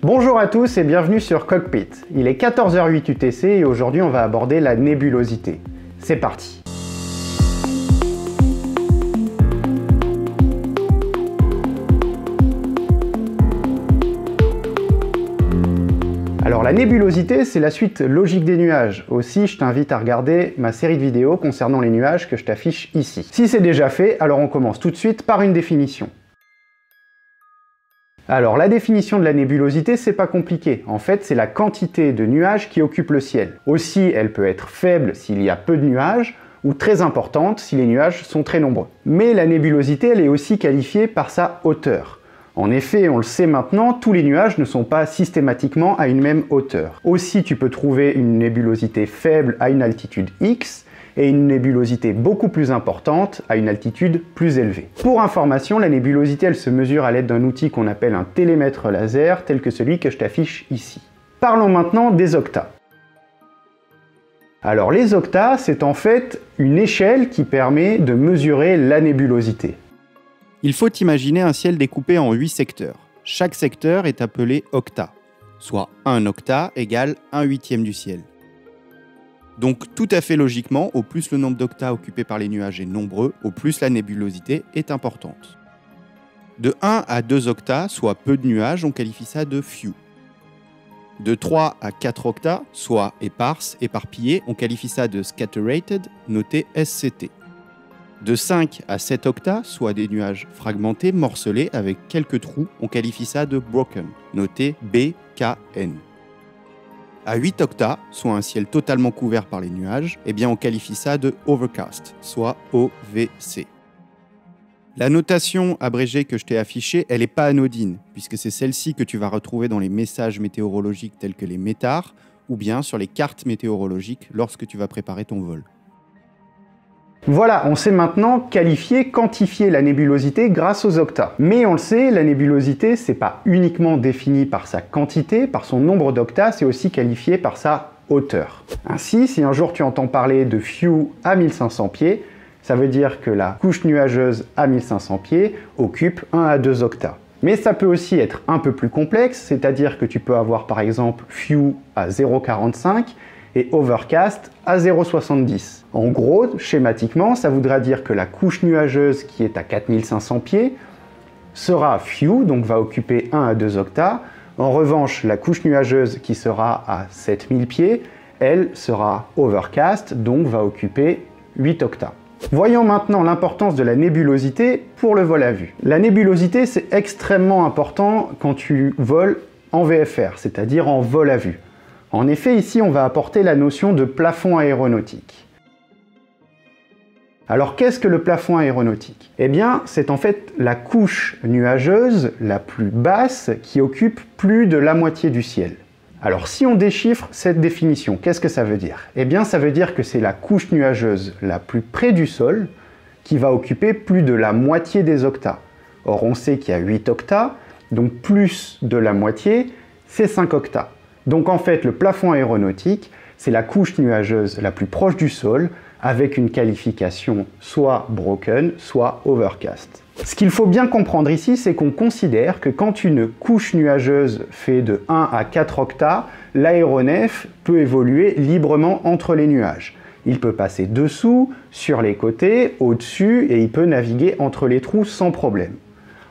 Bonjour à tous et bienvenue sur Cockpit. Il est 14h08 UTC et aujourd'hui on va aborder la nébulosité. C'est parti. Alors la nébulosité, c'est la suite logique des nuages. Aussi, je t'invite à regarder ma série de vidéos concernant les nuages que je t'affiche ici. Si c'est déjà fait, alors on commence tout de suite par une définition. Alors la définition de la nébulosité, c'est pas compliqué. En fait, c'est la quantité de nuages qui occupent le ciel. Aussi, elle peut être faible s'il y a peu de nuages, ou très importante si les nuages sont très nombreux. Mais la nébulosité, elle est aussi qualifiée par sa hauteur. En effet, on le sait maintenant, tous les nuages ne sont pas systématiquement à une même hauteur. Aussi, tu peux trouver une nébulosité faible à une altitude X et une nébulosité beaucoup plus importante à une altitude plus élevée. Pour information, la nébulosité, elle se mesure à l'aide d'un outil qu'on appelle un télémètre laser, tel que celui que je t'affiche ici. Parlons maintenant des octas. Alors les octas, c'est en fait une échelle qui permet de mesurer la nébulosité. Il faut imaginer un ciel découpé en 8 secteurs. Chaque secteur est appelé octa, soit 1 octa égale 1/8 du ciel. Donc tout à fait logiquement, au plus le nombre d'octas occupés par les nuages est nombreux, au plus la nébulosité est importante. De 1 à 2 octas, soit peu de nuages, on qualifie ça de few. De 3 à 4 octas, soit éparse, éparpillé, on qualifie ça de scattered, noté SCT. De 5 à 7 octas, soit des nuages fragmentés, morcelés, avec quelques trous, on qualifie ça de broken, noté BKN. À 8 octas, soit un ciel totalement couvert par les nuages, eh bien on qualifie ça de overcast, soit OVC. La notation abrégée que je t'ai affichée, elle n'est pas anodine, puisque c'est celle-ci que tu vas retrouver dans les messages météorologiques tels que les METAR, ou bien sur les cartes météorologiques lorsque tu vas préparer ton vol. Voilà, on sait maintenant qualifier, quantifier la nébulosité grâce aux octas. Mais on le sait, la nébulosité, c'est pas uniquement défini par sa quantité, par son nombre d'octas, c'est aussi qualifié par sa hauteur. Ainsi, si un jour tu entends parler de few à 1500 pieds, ça veut dire que la couche nuageuse à 1500 pieds occupe 1 à 2 octas. Mais ça peut aussi être un peu plus complexe, c'est-à-dire que tu peux avoir par exemple few à 0,45 et overcast à 0,70. En gros, schématiquement, ça voudra dire que la couche nuageuse qui est à 4500 pieds sera few, donc va occuper 1 à 2 octas. En revanche, la couche nuageuse qui sera à 7000 pieds, elle sera overcast, donc va occuper 8 octas. Voyons maintenant l'importance de la nébulosité pour le vol à vue. La nébulosité, c'est extrêmement important quand tu voles en VFR, c'est-à-dire en vol à vue. En effet, ici, on va apporter la notion de plafond aéronautique. Alors, qu'est-ce que le plafond aéronautique? Eh bien, c'est en fait la couche nuageuse la plus basse qui occupe plus de la moitié du ciel. Alors, si on déchiffre cette définition, qu'est-ce que ça veut dire? Eh bien, ça veut dire que c'est la couche nuageuse la plus près du sol qui va occuper plus de la moitié des octas. Or, on sait qu'il y a 8 octas, donc plus de la moitié, c'est 5 octas. Donc en fait, le plafond aéronautique, c'est la couche nuageuse la plus proche du sol, avec une qualification soit broken, soit overcast. Ce qu'il faut bien comprendre ici, c'est qu'on considère que quand une couche nuageuse fait de 1 à 4 octas, l'aéronef peut évoluer librement entre les nuages. Il peut passer dessous, sur les côtés, au-dessus, et il peut naviguer entre les trous sans problème.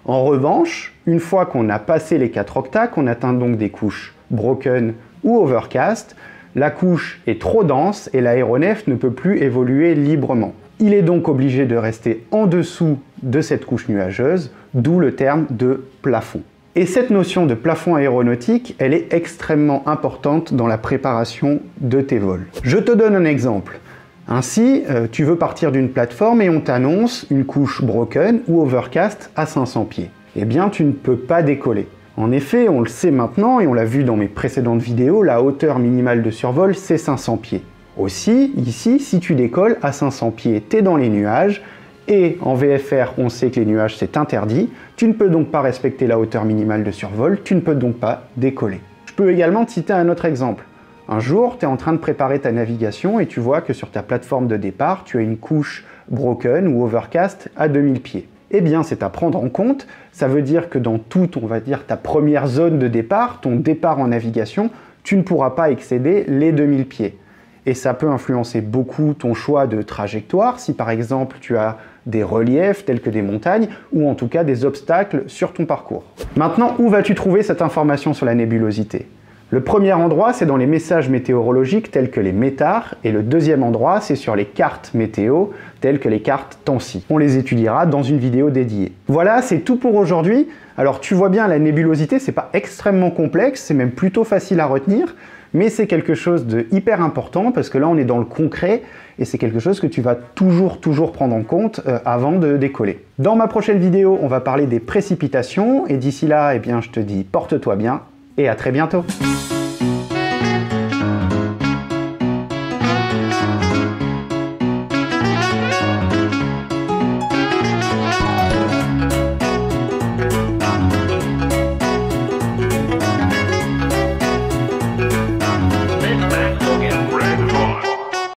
En revanche, une fois qu'on a passé les 4 octas, qu'on atteint donc des couches broken ou overcast, la couche est trop dense et l'aéronef ne peut plus évoluer librement. Il est donc obligé de rester en dessous de cette couche nuageuse, d'où le terme de plafond. Et cette notion de plafond aéronautique, elle est extrêmement importante dans la préparation de tes vols. Je te donne un exemple. Ainsi, tu veux partir d'une plateforme et on t'annonce une couche broken ou overcast à 500 pieds. Eh bien, tu ne peux pas décoller. En effet, on le sait maintenant et on l'a vu dans mes précédentes vidéos, la hauteur minimale de survol, c'est 500 pieds. Aussi, ici, si tu décolles à 500 pieds, tu es dans les nuages et en VFR, on sait que les nuages, c'est interdit. Tu ne peux donc pas respecter la hauteur minimale de survol, tu ne peux donc pas décoller. Je peux également te citer un autre exemple. Un jour, tu es en train de préparer ta navigation et tu vois que sur ta plateforme de départ, tu as une couche broken ou overcast à 2000 pieds. eh bien c'est à prendre en compte. Ça veut dire que dans toute, on va dire, ta première zone de départ, ton départ en navigation, tu ne pourras pas excéder les 2000 pieds. Et ça peut influencer beaucoup ton choix de trajectoire, si par exemple tu as des reliefs tels que des montagnes, ou en tout cas des obstacles sur ton parcours. Maintenant, où vas-tu trouver cette information sur la nébulosité? Le premier endroit, c'est dans les messages météorologiques tels que les METAR, et le deuxième endroit, c'est sur les cartes météo, telles que les cartes TANSI. On les étudiera dans une vidéo dédiée. Voilà, c'est tout pour aujourd'hui. Alors tu vois bien, la nébulosité, c'est pas extrêmement complexe, c'est même plutôt facile à retenir, mais c'est quelque chose de hyper important parce que là on est dans le concret et c'est quelque chose que tu vas toujours prendre en compte avant de décoller. Dans ma prochaine vidéo, on va parler des précipitations et d'ici là, eh bien, je te dis porte-toi bien et à très bientôt.